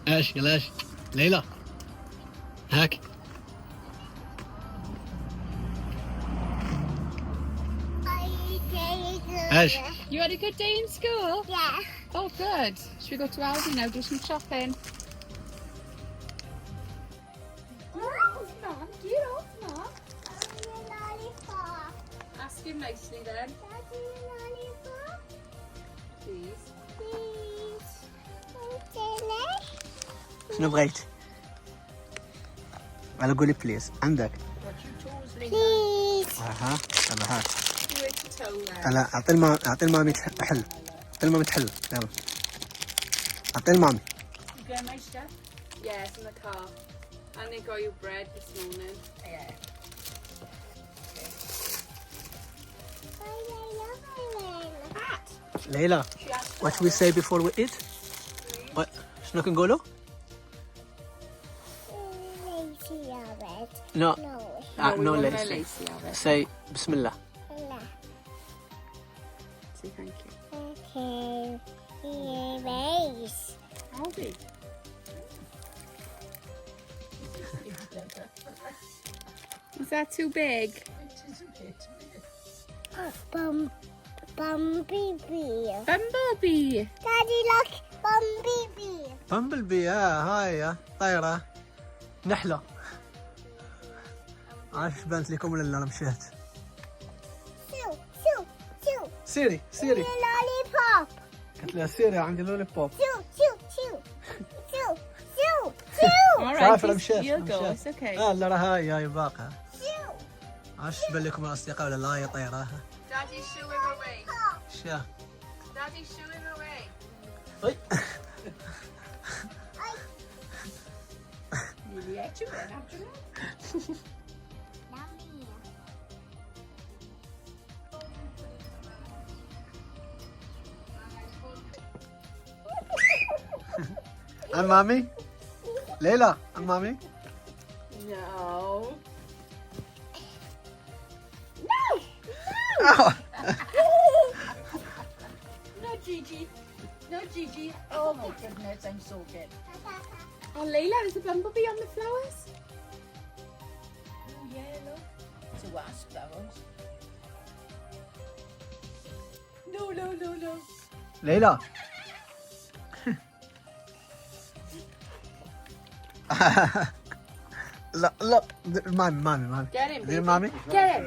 ايش يلا ايش ليلى هاك ايش You had a good day in school? Yeah. Oh, good. Should we go to Aldi now, do some shopping? Get off, Mum. Ask him nicely then, please. شنو بغيت؟ على قولي بليز عندك. اها يلا هات. Where's the towel then? لا اعطي المامي حل. اعطي المامي تحل يلا. اعطي المامي. You get my stuff? Yes, in the car. And they got you bread this morning. Yeah. ليلى what we say before we eat? What? شنو كنقولوا؟ No. No we want lazy. a lacy of it. Say بسم الله. Say thank you. Aldi. Is that too big? Bumblebee. Daddy, look, Bumblebee. بامبل هاي طايرة نحلة. عارف بانت لكم ولا لا مشيت؟ Shoo, shoo, shoo. سيري سيري. Lollipop. قلت لها سيري عندي لولي بوب. Shoo, shoo, shoo. Shoo, shoo, shoo. All صافي right, مشيت. you'll go. It's okay. لا هاي باقة. Shoo. عاش بان لكم الأصدقاء ولا لا يا طايرة؟ Daddy, shoo him away. شا. Daddy, shoo him away. أي. You let you in after that. Yummy. مامي ليلى مامي No. No, Gigi. No, Gigi. Oh my goodness, I'm so good. Oh, Layla, is the bumblebee on the flowers? Oh, yeah, look. It's a wasp, that was. No. ليلى لا مامي Get him, دير baby. مامي Get him.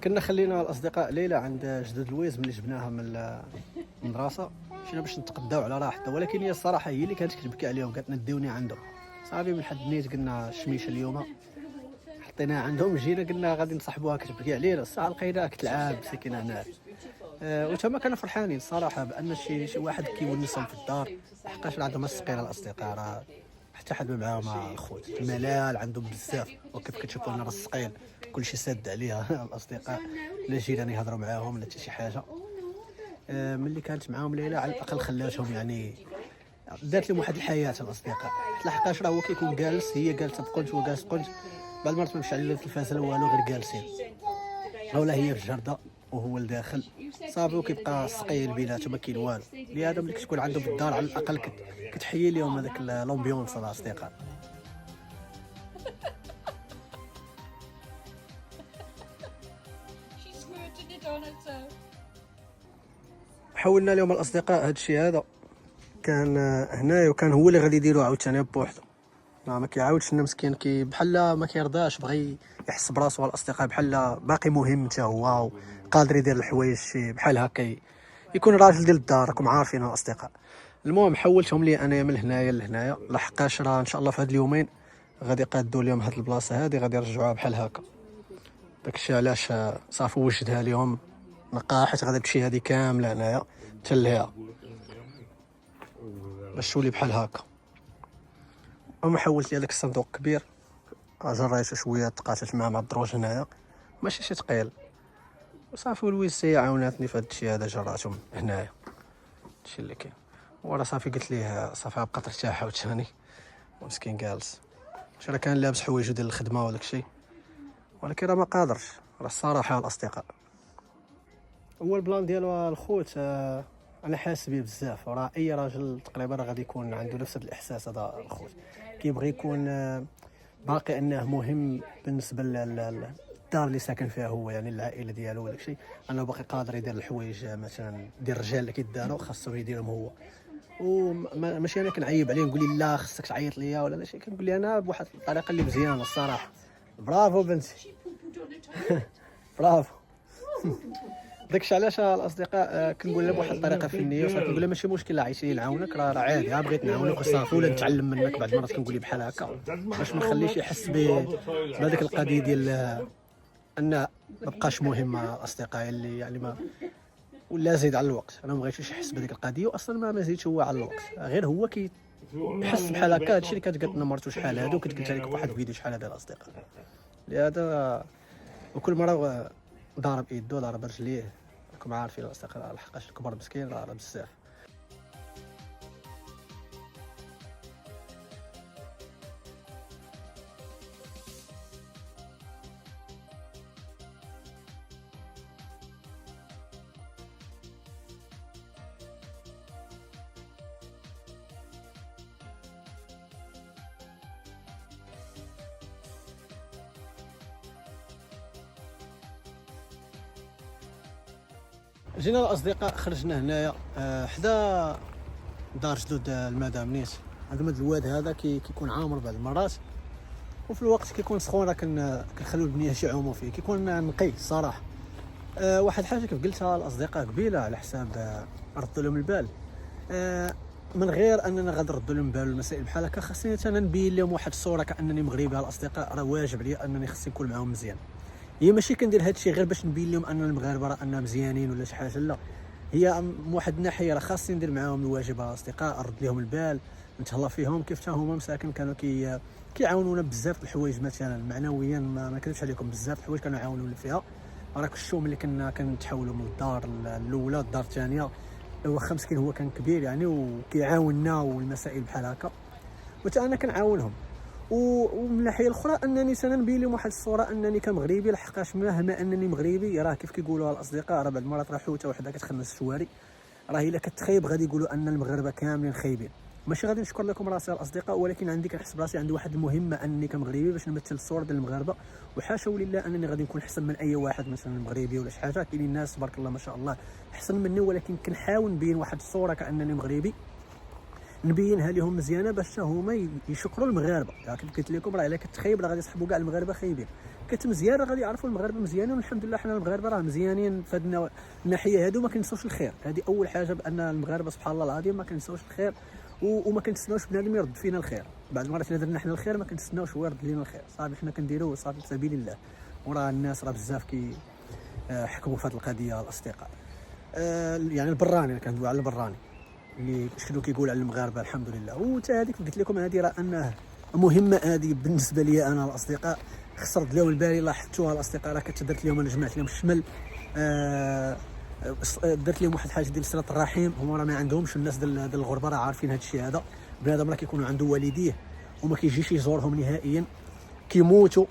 كنا خلينا الاصدقاء ليلى عند جدود لويز ملي جبناها من المدرسه مشينا باش نتقداو على راحتها، ولكن هي الصراحه هي اللي كانت كتبكي عليهم، قالت نديوني عندهم صافي. من حد نيت قلنا الشميشه اليوم حطيناها عندهم، جينا قلنا غادي نصاحبوها كتبكي علينا، الساعه لقيناها كتلعب ساكنه هنا. وتما كانوا فرحانين الصراحه بان شي واحد كيونسهم في الدار، لحقاش عندهم السقيره الاصدقاء راه حتى حد ما معاهم الخوت، الملال عندهم بزاف، وكيف كتشوفوا لنا السقيل كلشي ساد عليها الاصدقاء، لا جيران يهضروا معاهم لا حتى شي حاجه. ملي كانت معاهم ليلى على الاقل خلاتهم يعني دارت لهم واحد الحياه الاصدقاء، لحقاش راه هو كيكون جالس هي جالسه بقنت هو جالس بقنت، بعد مرات ما مشى عليه التلفازه لا والو غير جالسين، ولا هي في الجرده وهو لداخل صافي، وكيبقى السقيل بيناتهم ما كاين والو. لهذا ملي كتكون عندهم في الدار على الاقل كتحيي لهم هذاك لومبيونس الاصدقاء. She squirted it on herself. حولنا لهم الاصدقاء هذا الشيء هذا كان هنايا، وكان هو اللي غادي يديروه عاوتاني بوحدو، ما كيعاودش لنا مسكين، كي بحال ما كيرضاش، بغى يحس براسو على الاصدقاء بحال باقي مهم حتى هو، قادر يدير الحوايج شي بحال هكا، يكون راجل ديال الدار، راكم عارفين الاصدقاء. المهم حولتهم لي انايا من هنايا لهنايا، لحقاش راه ان شاء الله في هاد اليومين غادي يقادوا لهم هاد البلاصه هادي، غادي يرجعوها بحال هكا، داكشي علاش صافي وجدها لهم نقا، حيت غادي تمشي هادي كامله هنايا حتى لهيها باش تولي بحال هكا. وما حولت لي هذاك الصندوق كبير، جريته شويه تقاتلت مع الدروج هنايا، ماشي شي ثقيل، وصافي ولويس عاوناتني في هذا الشيء هذا، جراتهم هنايا هادشي اللي كاين. وراه صافي قلت ليه صافي بقى ترتاح عاوتاني، مسكين جالس، راه كان لابس حوايجو ديال الخدمه وداك الشيء، ولكن راه ما قادرش، راه الصراحه الاصدقاء. هو البلان ديالو الخوت انا حاسس به بزاف، راه اي راجل تقريبا راه غادي يكون عنده نفس الاحساس. هذا الخوت كيبغي يكون باقي انه مهم بالنسبه الدار اللي ساكن فيها هو، يعني العائله ديالو ولا شيء، انه باقي قادر يدير الحوايج مثلا ديال الرجال اللي كيداروا خاصو يديرهم هو. وماشي انا كنعيب عليه نقول لي لا خصك تعيط ليا ولا شيء، كنقول لي انا بواحد الطريقه اللي مزيانه الصراحه. برافو بنتي برافو. داكشي علاش الاصدقاء كنقول لها بواحد الطريقه فنيه، وصافي كنقول لها ماشي مشكل، عيطي لي نعاونك، راه عادي، بغيت نعاونك وصافي، ولا نتعلم منك. بعض المرات كنقول لي بحال هكا باش ما نخليش يحس بهذيك القضيه ديال ان ما بقاش مهم مع الاصدقاء اللي يعني ما ولا زيد على الوقت. انا ما بغيتش يحس بهذيك القضيه، واصلا ما زيدش هو على الوقت، غير هو كيحس بحال هكا. هادشي اللي كانت قالت لنا مرتو شحال هادو، كنت قلت لك واحد الفيديو شحال هذا الاصدقاء لهذا. وكل مره ضارب يدو ضارب رجليه، راكم عارفين الاصدقاء لحقاش الكبر مسكين راه بزاف. جينا الاصدقاء، خرجنا هنايا حدا دار جدود المدام نيت. هذا الواد هذا كيكون عامر بعض المرات، وفي الوقت كيكون سخون راه كنخليو البنيه يعوموا فيه، كيكون نقي الصراحه. واحد الحاجه كيف قلتها الاصدقاء قبيله على حساب ردوا لهم البال، من غير اننا غادي نردوا لهم البال المسائل بحال هكا، خاصني انا نبين لهم واحد الصوره كانني مغربي. الاصدقاء راه واجب عليا انني خصني نكون معاهم مزيان. هي ماشي كندير هذا الشيء غير باش نبين لهم ان المغاربه راه انهم مزيانين ولا شي حاجه، لا، هي من واحد الناحيه راه خاصني ندير معاهم الواجب. الاصدقاء نرد لهم البال، نتهلا فيهم كيف حتى هما مساكن كانوا كيعاونونا بزاف الحوايج، مثلا معنويا ما نكذبش عليكم، بزاف الحوايج كانوا يعاونونا فيها. راك الشوم اللي كنا كنتحولوا من الدار الاولى للدار الثانيه، واخا مسكين هو كان كبير يعني وكيعاوننا والمسائل بحال هكا، وتا انا كنعاونهم. ومن الناحيه الاخرى انني سنبين لهم واحد الصوره انني كمغربي، لحقاش مهما انني مغربي راه كيف كيقولوا الاصدقاء، راه بعض المرات راه حوته وحده كتخنس الشواري، راه الا كتخيب غادي يقولوا ان المغاربه كاملين خايبين. ماشي غادي نشكر لكم راسي الاصدقاء، ولكن عندي كنحس براسي عندي واحد المهمه انني كمغربي باش نمثل الصوره ديال المغاربه، وحاشا ولله انني غادي نكون احسن من اي واحد مثلا مغربي ولا شي حاجه. كاينين الناس تبارك الله ما شاء الله احسن مني، ولكن كنحاول نبين واحد الصوره كانني مغربي، نبينها لهم مزيانه باش هما يشكروا المغاربه. كيف قلت لكم راه الا كتخيب راه غادي يصحبوا كاع المغاربه خايبين، كتمزيان راه غادي يعرفوا المغاربه مزيانين، والحمد لله حنا المغاربه راه مزيانين في هذه الناحيه هادو. ما كنساوش الخير، هذه اول حاجه، بان المغاربه سبحان الله العظيم ما كنساوش الخير، وما كنتسناوش بنادم يرد فينا الخير. بعض المرات الا درنا حنا الخير ما كنتسناوش هو يرد لينا الخير، صافي حنا كنديروه صافي في سبيل الله. وراه الناس راه بزاف حكموا في هذه القضيه الاصدقاء. يعني البراني كندوي على البراني اللي شنو كيقول على المغاربه الحمد لله. وتا هذيك قلت لكم هذه راه انها مهمه هذه بالنسبه لي انا الاصدقاء، خسرت لهم البالي. لاحظتوها الاصدقاء راه كتدرت لهم، انا جمعت لهم الشمل، درت لهم واحد الحاجه ديال صله الرحم. هما راه ما عندهمش، الناس ديال الغربه راه عارفين هذا الشيء هذا. بنادم راه كيكونوا عنده والديه وما كيجيش يزورهم نهائيا، كيموتوا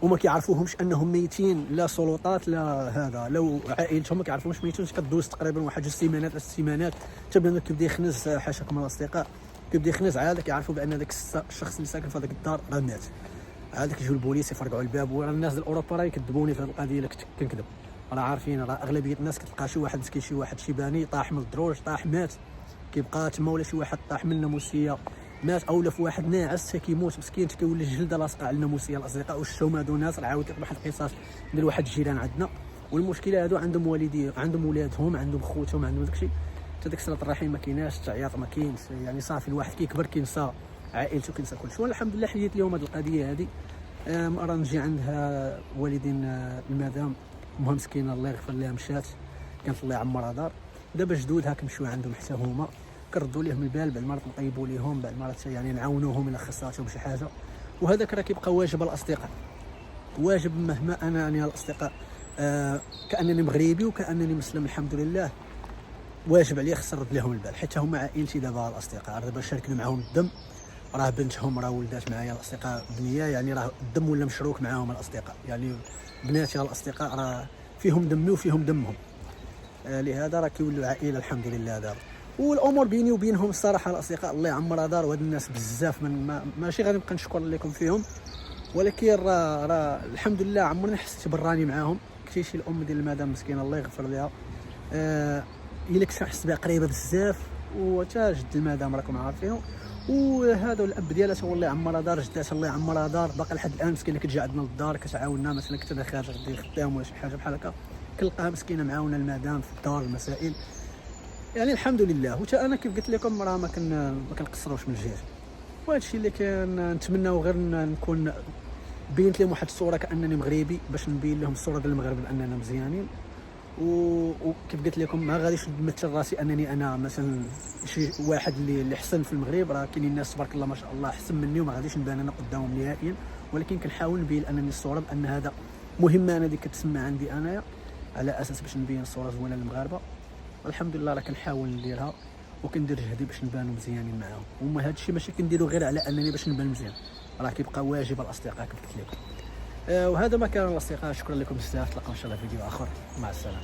وما كيعرفوهمش انهم ميتين، لا سلطات لا هذا، لو عائلتهم ما كيعرفوهمش ميتين. كدوز تقريبا واحد 2 سيمانات 3 سيمانات حتى بنادم كيبدا يخنز، حاشاكم الاصدقاء، كيبدا يخنز، عاد كيعرفوا بان ذاك الشخص اللي ساكن في هذيك الدار راه مات. عاد كيجيو البوليس يفرقعوا الباب. وراه الناس ديال اوروبا راه يكذبوني في هذه القضيه، الا كنت كنكذب راه عارفين. راه اغلبيه الناس كتلقى شي واحد مسكين، شي واحد شيباني طاح من الدروج، طاح مات، كيبقى تما، ولا شي واحد طاح من الناموسيه مات، اولا في واحد ناعس حتى كيموت مسكين، كيولي الجلده لاصقه على الناموسيه الاصدقاء. والشوم هادو ناس راه عاود واحد القصاص ديال واحد الجيران عندنا. والمشكله هادو عندهم والدين، عندهم ولادهم، عندهم خوتهم، عندهم داكشي، حتى ديك صله الرحم ما كايناش، التعياط ما كاينش، يعني صافي الواحد كيكبر كينسى عائلته كينسى كلشي. والحمد لله حيدت لهم هذه القضيه هذه. مره نجي عندها والدين المدام، المهم مسكينه الله يغفر لها مشات، كانت الله يعمرها دار. دابا جدودها كنمشيو عندهم حتى هما، كنردوا ليهم البال، بعض المرات نطيبوا ليهم، بعض المرات يعني نعاونوهم الى خصاتهم شي حاجه. وهذاك راه كيبقى واجب الاصدقاء، واجب مهما انا يعني الاصدقاء كانني مغربي وكانني مسلم الحمد لله، واجب عليا خص نرد لهم البال، حيت هما عائلتي دابا الاصدقاء. دابا شاركنا معاهم الدم، راه بنتهم راه ولدات معايا الاصدقاء بنيه، يعني راه الدم ولا مشروك معاهم الاصدقاء، يعني بناتي الاصدقاء راه فيهم دمي وفيهم دمهم. لهذا راه كيولوا عائله الحمد لله دابا. والامور بيني وبينهم الصراحه الاصدقاء الله يعمرها دار، وهاد الناس بزاف من ماشي غادي نبقى نشكر لكم فيهم، ولكن راه الحمد لله عمرني حسيت براني معاهم. كنتي شي الام ديال المدام مسكينه الله يغفر لها، الا كنت كنحس بها قريبه بزاف، وتا جد المدام راكم عارفين، وهذا الاب ديالها هو الله يعمرها دار، جداتها الله يعمرها دار، باقي لحد الان مسكينه كتجي عندنا للدار كتعاوننا، مثلا كنت انا خارج غادي خدام ولا شي حاجه بحال هكا كنلقاها مسكينه معاونه المدام في الدار المسائل. يعني الحمد لله. وتا انا كيف قلت لكم راه ما كنقصروش من الجهه، وهذا الشيء اللي كنتمناو غير نكون بينت لهم واحد الصوره كانني مغربي، باش نبين لهم الصوره ديال المغرب اننا مزيانين. وكيف قلت لكم ما غاديش نمثل راسي انني انا مثلا شي واحد اللي حسن في المغرب، راه كاينين الناس تبارك الله ما شاء الله احسن مني وما غاديش نبان انا قدامهم نهائيا، ولكن كنحاول نبين انني الصوره بان هذا مهمه انا اللي كتسمى عندي انايا، على اساس باش نبين الصوره زوينه للمغاربه. والحمد لله راه كنحاول نديرها وكندير جهدي باش نبانوا مزيانين معاهم. وما هذا الشيء ماشي كنديرو غير على انني باش نبان مزيان، راه كيبقى واجب الاصدقاء كيف قلت لكم. وهذا ما كان الاصدقاء، شكرا لكم بزاف، تلقاو ان شاء الله في فيديو اخر، مع السلامه.